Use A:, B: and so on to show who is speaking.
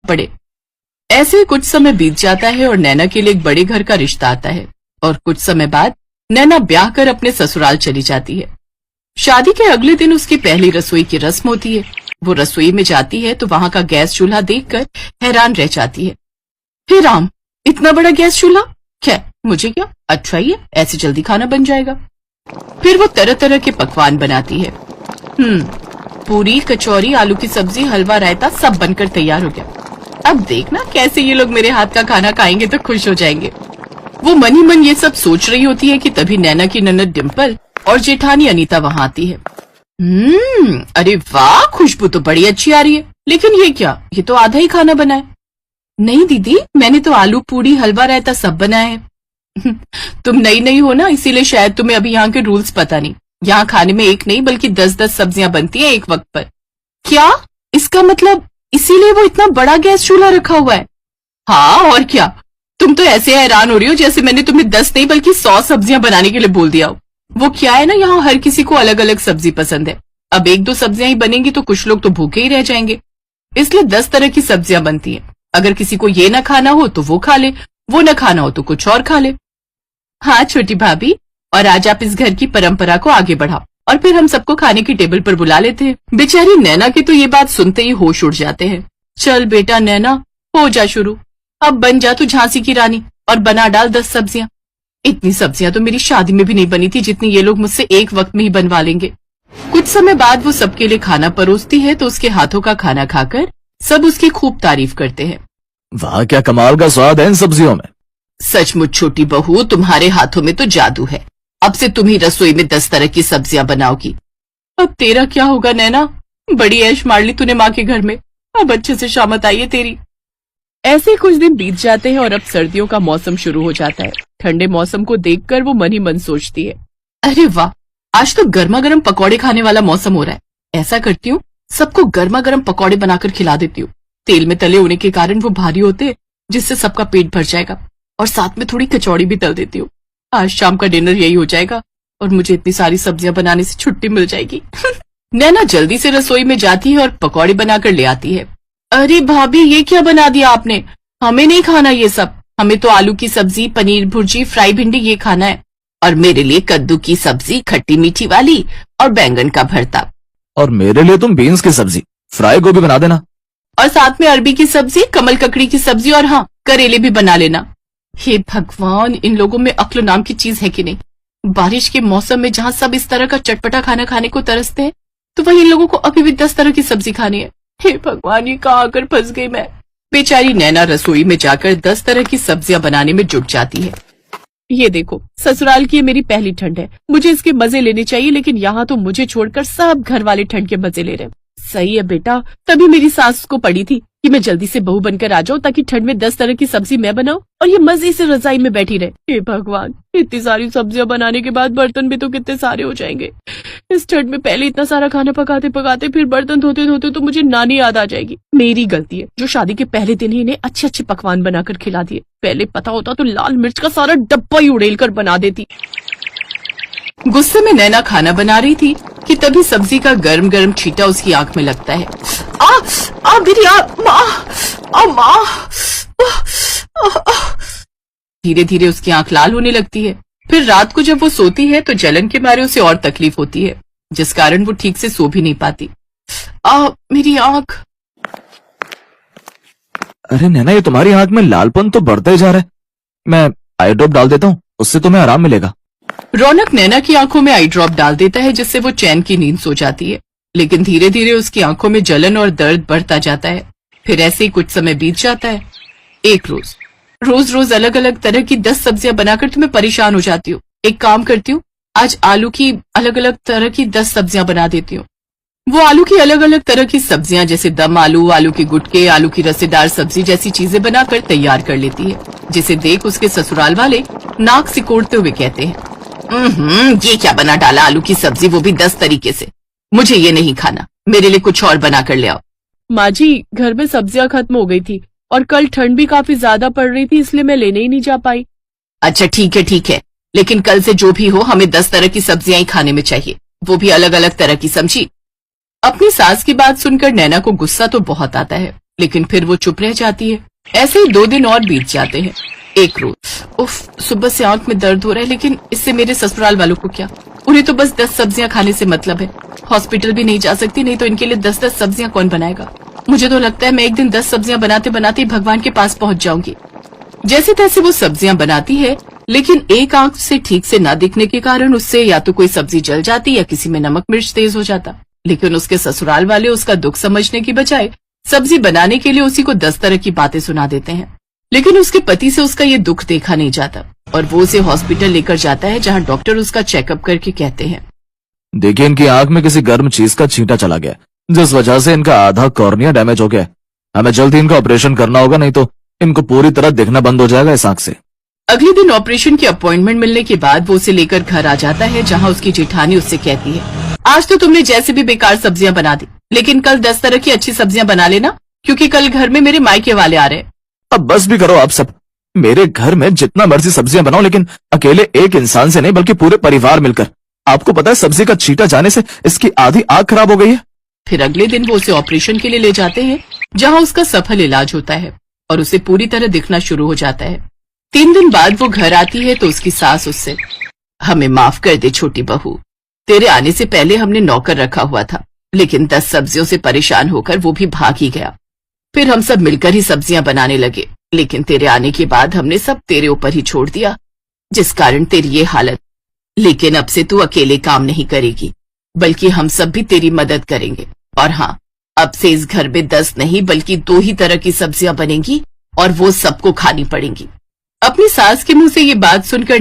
A: पड़े। ऐसे कुछ समय बीत जाता है और नैना के लिए एक बड़े घर का रिश्ता आता है और कुछ समय बाद नैना ब्याह कर अपने ससुराल चली जाती है। शादी के अगले दिन उसकी पहली रसोई की रस्म होती है। वो रसोई में जाती है तो वहां का गैस चूल्हा देखकर हैरान रह जाती है। हे राम, इतना बड़ा गैस चूल्हा! क्या मुझे क्या, अच्छा ही है, ऐसे जल्दी खाना बन जाएगा। फिर वो तरह तरह के पकवान बनाती है। पूरी, कचौरी, आलू की सब्जी, हलवा, रायता सब बनकर तैयार हो गया। अब देखना कैसे ये लोग मेरे हाथ का खाना खाएंगे तो खुश हो जाएंगे। वो मन ही मन ये सब सोच रही होती है कि तभी नैना की ननद डिम्पल और जेठानी अनीता वहां आती है। अरे वाह, खुशबू तो बड़ी अच्छी आ रही है, लेकिन ये क्या, ये तो आधा ही खाना बना है। नहीं दीदी, मैंने तो आलू पूड़ी, हलवा, रायता सब बनाया है। तुम नई नई हो ना, इसीलिए शायद तुम्हें अभी यहाँ के रूल्स पता नहीं। यहाँ खाने में एक नहीं बल्कि 10-10 सब्जियां बनती हैं एक वक्त पर। क्या? इसका मतलब इसीलिए वो इतना बड़ा गैस चूल्हा रखा हुआ है? हाँ और क्या, तुम तो ऐसे हैरान हो रही हो जैसे मैंने तुम्हें 10 नहीं बल्कि 100 सब्जियां बनाने के लिए बोल दिया हो। वो क्या है ना, यहाँ हर किसी को अलग अलग सब्जी पसंद है। अब 1-2 सब्जियां ही बनेंगी तो कुछ लोग तो भूखे ही रह जाएंगे, इसलिए 10 तरह की सब्जियां बनती हैं। अगर किसी को ये न खाना हो तो वो खा ले, वो न खाना हो तो कुछ और खा ले। हाँ छोटी भाभी, और आज आप इस घर की परंपरा को आगे बढ़ाओ और फिर हम सबको खाने की टेबल पर बुला लेते हैं। बेचारी नैना की तो ये बात सुनते ही होश उड़ जाते हैं। चल बेटा नैना, हो जा शुरू, अब बन जा तू झांसी की रानी और बना डाल 10 सब्जियां। इतनी सब्जियां तो मेरी शादी में भी नहीं बनी थी जितनी ये लोग मुझसे एक वक्त में ही बनवा लेंगे। कुछ समय बाद वो सबके लिए खाना परोसती है तो उसके हाथों का खाना खाकर सब उसकी खूब तारीफ करते हैं।
B: वाह, क्या कमाल का स्वाद है इन सब्जियों में।
A: सचमुच छोटी बहू, तुम्हारे हाथों में तो जादू है। अब से तुम ही रसोई में 10 तरह की सब्जियां बनाओगी। अब तेरा क्या होगा नैना, बड़ी ऐश मार ली तूने माँ के घर में, अब अच्छे से शामत आई है तेरी। ऐसे कुछ दिन बीत जाते हैं और अब सर्दियों का मौसम शुरू हो जाता है। ठंडे मौसम को देखकर वो मन ही मन सोचती है, अरे वाह, आज तो गर्मा गर्म पकौड़े खाने वाला मौसम हो रहा है। ऐसा करती हूँ, सबको गर्मा गर्म पकौड़े बनाकर खिला देती हूँ। तेल में तले होने के कारण वो भारी होते हैं, जिससे सबका पेट भर जाएगा, और साथ में थोड़ी कचौड़ी भी तल देती हूँ। आज शाम का डिनर यही हो जाएगा और मुझे इतनी सारी सब्जियां बनाने से छुट्टी मिल जाएगी। नैना जल्दी से रसोई में जाती है और पकौड़े बनाकर ले आती है। अरे भाभी, ये क्या बना दिया आपने? हमें नहीं खाना ये सब, हमें तो आलू की सब्जी, पनीर भुर्जी, फ्राई भिंडी ये खाना है, और मेरे लिए कद्दू की सब्जी खट्टी मीठी वाली और बैंगन का भरता।
B: और मेरे लिए तुम बीन्स की सब्जी, फ्राई गोभी बना देना,
A: और साथ में अरबी की सब्जी, कमल ककड़ी की सब्जी, और हाँ, करेले भी बना लेना। हे भगवान, इन लोगों में अक्ल नाम की चीज है कि नहीं। बारिश के मौसम में जहाँ सब इस तरह का चटपटा खाना खाने को तरसते हैं, तो वही इन लोगों को अभी भी 10 तरह की सब्जी खानी है। हे भगवान, ये कहाँ आकर फंस गई मैं। बेचारी नैना रसोई में जाकर 10 तरह की सब्जियां बनाने में जुट जाती है। ये देखो, ससुराल की ये मेरी पहली ठंड है, मुझे इसके मजे लेने चाहिए, लेकिन यहाँ तो मुझे छोड़कर सब घर वाले ठंड के मजे ले रहे हैं। सही है बेटा, तभी मेरी सास को पड़ी थी कि मैं जल्दी से बहू बनकर आ जाऊं ताकि ठंड में 10 तरह की सब्जी मैं बनाऊं और ये मजे से रजाई में बैठी रहे। हे भगवान, इतनी सारी सब्जियां बनाने के बाद बर्तन भी तो कितने सारे हो जाएंगे। इस ठंड में पहले इतना सारा खाना पकाते पकाते फिर बर्तन धोते धोते तो मुझे नानी याद आ जाएगी। मेरी गलती है जो शादी के पहले दिन ही इन्हें अच्छे अच्छे पकवान बनाकर खिला दिए। पहले पता होता तो लाल मिर्च का सारा डब्बा ही उड़ेल कर बना देती। गुस्से में नैना खाना बना रही थी कि तभी सब्जी का गर्म गर्म छींटा उसकी आंख में लगता है। मेरी माँ। धीरे धीरे उसकी आंख लाल होने लगती है। फिर रात को जब वो सोती है तो जलन के मारे उसे और तकलीफ होती है, जिस कारण वो ठीक से सो भी नहीं पाती। मेरी आंख।
B: अरे नैना, ये तुम्हारी आंख में लालपन तो बढ़ता ही जा रहा है। मैं आई ड्रॉप डाल देता हूँ, उससे तुम्हें आराम मिलेगा।
A: रौनक नैना की आंखों में आई ड्रॉप डाल देता है, जिससे वो चैन की नींद सो जाती है, लेकिन धीरे धीरे उसकी आंखों में जलन और दर्द बढ़ता जाता है। फिर ऐसे ही कुछ समय बीत जाता है। एक रोज अलग अलग तरह की 10 सब्जियां बनाकर तुम्हें परेशान हो जाती हूँ। एक काम करती हूँ, आज आलू की अलग अलग तरह की 10 सब्जियां बना देती हूँ। वो आलू की अलग अलग तरह की सब्जियां जैसे दम आलू, आलू के गुटके, आलू की रसेदार सब्जी जैसी चीजें बनाकर तैयार कर लेती है, जिसे देख उसके ससुराल वाले नाक सिकोड़ते हुए कहते हैं, ये क्या बना डाला आलू की सब्जी, वो भी 10 तरीके से। मुझे ये नहीं खाना, मेरे लिए कुछ और बना कर ले आओ। माँ जी, घर में सब्जियां खत्म हो गई थी और कल ठंड भी काफी ज्यादा पड़ रही थी, इसलिए मैं लेने ही नहीं जा पाई। अच्छा ठीक है, लेकिन कल से जो भी हो हमें 10 तरह की सब्जियां ही खाने में चाहिए, वो भी अलग अलग तरह की, समझी। अपनी सास की बात सुनकर नैना को गुस्सा तो बहुत आता है, लेकिन फिर वो चुप रह जाती है। ऐसे ही 2 दिन और बीत जाते हैं। एक रोज, उफ, सुबह से आंख में दर्द हो रहा है, लेकिन इससे मेरे ससुराल वालों को क्या? उन्हें तो बस 10 सब्जियां खाने से मतलब है। हॉस्पिटल भी नहीं जा सकती, नहीं तो इनके लिए 10-10 सब्जियां कौन बनाएगा? मुझे तो लगता है मैं एक दिन 10 सब्जियां बनाते बनाते भगवान के पास पहुंच जाऊंगी। जैसे तैसे वो सब्जियां बनाती है, लेकिन एक आंख से ठीक से ना दिखने के कारण उससे या तो कोई सब्जी जल जाती या किसी में नमक मिर्च तेज हो जाता। लेकिन उसके ससुराल वाले उसका दुख समझने की बजाय सब्जी बनाने के लिए उसी को 10 तरह की बातें सुना देते हैं। लेकिन उसके पति से उसका ये दुख देखा नहीं जाता और वो उसे हॉस्पिटल लेकर जाता है, जहां डॉक्टर उसका चेकअप करके कहते हैं,
B: देखिए इनकी आंख में किसी गर्म चीज का छींटा चला गया, जिस वजह से इनका आधा कॉर्निया डैमेज हो गया। हमें जल्द ही इनका ऑपरेशन करना होगा, नहीं तो इनको पूरी तरह दिखना बंद हो जाएगा इस आंख से।
A: अगले दिन ऑपरेशन की अपॉइंटमेंट मिलने के बाद वो उसे लेकर घर आ जाता है, जहां उसकी जेठानी उससे कहती है, आज तो तुमने जैसे भी बेकार सब्जियां बना दी, लेकिन कल 10 तरह की अच्छी सब्जियां बना लेना, क्योंकि कल घर में मेरे मायके वाले आ रहे हैं।
B: अब बस भी करो आप सब। मेरे घर में जितना मर्जी सब्जियां बनाओ, लेकिन अकेले एक इंसान से नहीं, बल्कि पूरे परिवार मिलकर। आपको पता है सब्जी का छींटा जाने से इसकी आधी आंख खराब हो गई है।
A: फिर अगले दिन वो उसे ऑपरेशन के लिए ले जाते हैं, जहां उसका सफल इलाज होता है और उसे पूरी तरह दिखना शुरू हो जाता है। 3 दिन बाद वो घर आती है तो उसकी सास उससे, हमें माफ कर दे छोटी बहू, तेरे आने से पहले हमने नौकर रखा हुआ था, लेकिन 10 सब्जियों से परेशान होकर वो भी भाग ही गया। फिर हम सब मिलकर ही सब्जियां बनाने लगे, लेकिन तेरे आने के बाद हमने सब तेरे ऊपर ही छोड़ दिया, जिस कारण तेरी ये हालत। लेकिन अब से तू अकेले काम नहीं करेगी, बल्कि हम सब भी तेरी मदद करेंगे। और हाँ, अब से इस घर में 10 नहीं बल्कि 2 ही तरह की सब्जियां बनेंगी और वो सबको खानी पड़ेंगी। अपनी सास के मुंह से ये बात सुनकर